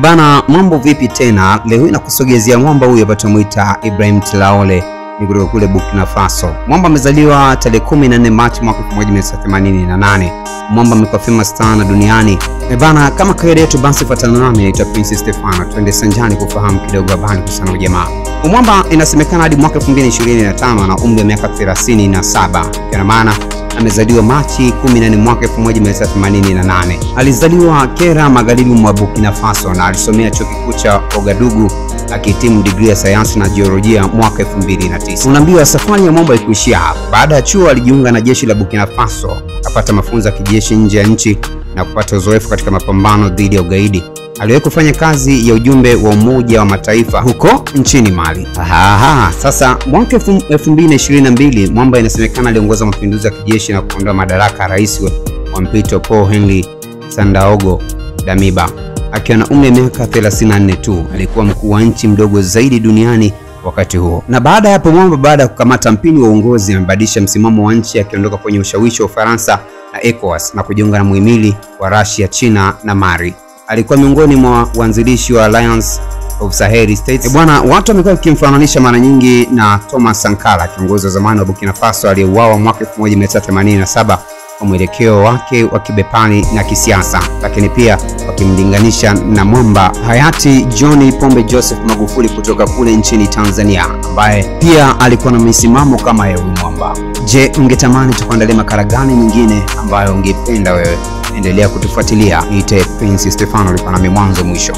Bana, mambo vipi tena? Leo nakusogezea mwamba huyu hapa tumuita Ibrahim Traore, ni kutoka kule Burkina Faso. Mwamba amezaliwa tarehe 14 Machi mwaka 1988. Mwamba amekuwa famous sana duniani. Bana, kama kawaida yetu basi fuatana nami, naitwa Prince Stefano. Twende sanjani kufahamu kidogo habari kuhusiana na jamaa. Mwamba inasemekana hadi mwaka 2025 na umri wa miaka 37. Kwa maana amezaliwa Machi 14 mwaka 1988. Alizaliwa Kera, magharibi mwa Burkina Faso, na alisomea chuo kikuu cha Ouagadougou akihitimu degree ya sayansi na jiolojia mwaka 2009. Unaambiwa safari ya Mwamba ilikuishia hapa. Baada ya chuo alijiunga na jeshi la Burkina Faso, akapata mafunzo ya kijeshi nje ya nchi na kupata uzoefu katika mapambano dhidi ya ugaidi. Aliwahi kufanya kazi ya ujumbe wa Umoja wa Mataifa huko nchini Mali. Sasa mwaka 2022 Mwamba inasemekana aliongoza mapinduzi ya kijeshi na kuondoa madaraka rais wa mpito Paul Henri Sandaogo Damiba. Akiwa na umri wa miaka 34 tu, alikuwa mkuu wa nchi mdogo zaidi duniani wakati huo. Na baada ya hapo Mwamba, baada ya kukamata mpini wa uongozi, amebadilisha msimamo wa nchi, akiondoka kwenye ushawishi wa Ufaransa na ECOWAS na kujiunga na muhimili wa Russia, China na Mali. Alikuwa miongoni mwa waanzilishi wa Alliance of Sahel States. Bwana, watu wamekuwa wakimfananisha mara nyingi na Thomas Sankara, kiongozi wa zamani wa Burkina Faso aliyeuawa mwaka 1987 kwa mwelekeo wake wa kibepari na kisiasa, lakini pia wakimlinganisha na Mwamba hayati John Pombe Joseph Magufuli kutoka kule nchini Tanzania, ambaye pia alikuwa na misimamo kama ya Mwamba. Je, ungetamani tukuandalie makala gani nyingine ambayo ungependa wewe? Endelea kutufuatilia. Niite Prince Stefano, ulikuwa nami mwanzo mwisho.